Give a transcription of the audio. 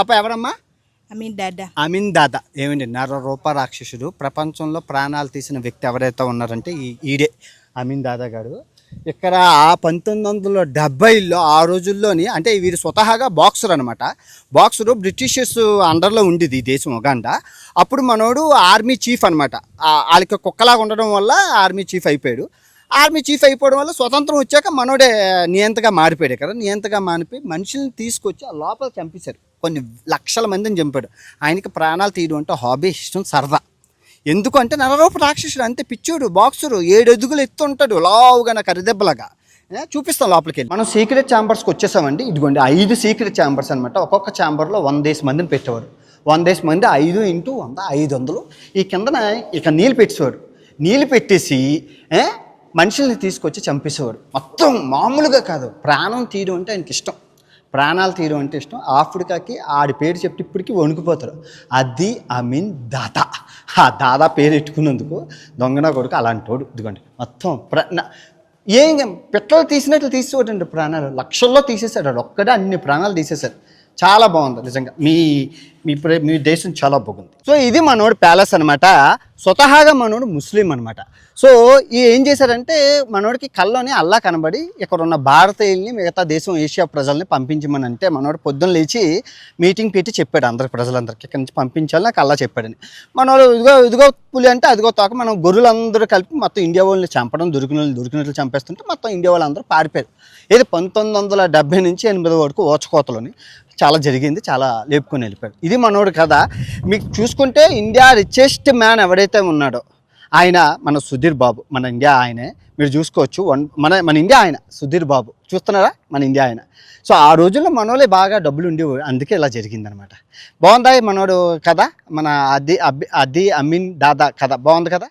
పాప ఎవరమ్మా? అమీన్ దాదా. ఏమండి, నరరూప రాక్షసుడు. ప్రపంచంలో ప్రాణాలు తీసిన వ్యక్తి ఎవరైతే ఉన్నారంటే ఈడే అమీన్ దాదా గారు. ఇక్కడ 1970లో ఆ రోజుల్లోని, అంటే వీరు స్వతహాగా బాక్సర్ అనమాట. బాక్సరు బ్రిటిషర్స్ అండర్లో ఉండేది ఈ దేశం ఉగాండా. అప్పుడు మనోడు ఆర్మీ చీఫ్ అనమాట. వాళ్ళకి కుక్కలాగా ఉండడం వల్ల ఆర్మీ చీఫ్ అయిపోయాడు. ఆర్మీ చీఫ్ అయిపోవడం వల్ల స్వతంత్రం వచ్చాక మనోడే నియంతగా మారిపోయాడు. కదా, నియంతగా మారిపోయి మనుషుల్ని తీసుకొచ్చి ఆ లోపల చంపేశారు. కొన్ని లక్షల మందిని చంపాడు. ఆయనకి ప్రాణాలు తీయడం అంటే హాబీ, ఇష్టం, సరదా. ఎందుకంటే నరరూప రాక్షసుడు, అంతే పిచ్చోడు. బాక్సరు 7 అడుగులు ఎత్తుంటాడు, లావుగా నాకు కరిదెబ్బలాగా. చూపిస్తాం లోపలికి వెళ్ళి. మనం సీక్రెట్ ఛాంబర్స్కి వచ్చేసామండి. ఇదిగోండి 5 సీక్రెట్ ఛాంబర్స్ అనమాట. ఒక్కొక్క ఛాంబర్లో 100 మందిని పెట్టేవారు. 100 మంది 5 × 100 500. ఈ కిందన ఇక నీళ్ళు పెట్టేవాడు. నీళ్ళు పెట్టేసి మనుషుల్ని తీసుకొచ్చి చంపేసేవాడు. మొత్తం మామూలుగా కాదు, ప్రాణం తీయడం అంటే ఆయనకి ఇష్టం. ప్రాణాలు తీయడం అంటే ఇష్టం. ఆఫ్రికాకి ఆడి పేరు చెప్తే ఇప్పటికీ వణుకుపోతారు. అది అమీన్ దాదా. ఆ దాదా పేరు ఎట్టుకున్నందుకు దొంగన కొడుకు అలాంటోడు. ఇదిగోండి మొత్తం ఏం పెట్రోల్ తీసినట్లు తీసుకోడండి. ప్రాణాలు లక్షల్లో తీసేశాడు. ఒక్కడే అన్ని ప్రాణాలు తీసేశాడు. చాలా బాగుంది నిజంగా. మీ దేశం చాలా బాగుంది. సో ఇది మనోడు ప్యాలెస్ అనమాట. స్వతహాగా మనోడు ముస్లిం అనమాట. సో ఏం చేశారంటే మనోడికి కల్లోనే అల్లా కనబడి ఇక్కడ ఉన్న భారతీయుల్ని, మిగతా దేశం ఏషియా ప్రజల్ని పంపించమని అంటే మనోడు పొద్దున్న లేచి మీటింగ్ పెట్టి చెప్పాడు అందరికి, ప్రజలందరికీ ఇక్కడి నుంచి పంపించాలి నాకు అల్లా చెప్పాడని. మనోడు ఇదిగో పులి అంటే అదిగో తోక. మనం గొర్రెలందరూ కలిపి మొత్తం ఇండియా వాళ్ళని చంపడం, దొరికినట్లు చంపేస్తుంటే మొత్తం ఇండియా వాళ్ళందరూ పారిపోయారు. ఇది 1970 నుంచి 80 వరకు ఓచకోతలోని చాలా జరిగింది. చాలా లేపుకొని వెళ్ళిపోయాడు. ఇది మనోడు కదా. మీకు చూసుకుంటే ఇండియా రిచెస్ట్ మ్యాన్ ఎవడైతే ఉన్నాడో ఆయన మన సుధీర్ బాబు. మన ఇండియా ఆయనే. మీరు చూసుకోవచ్చు. మన ఇండియా ఆయన సుధీర్ బాబు. చూస్తున్నారా, మన ఇండియా ఆయన. సో ఆ రోజుల్లో మనోళ్ళే బాగా డబ్బులు ఉండేవాడు. అందుకే ఇలా జరిగిందనమాట. బాగుందా మనోడు కథ? మన అది అమీన్ దాదా కథ బాగుంది కదా.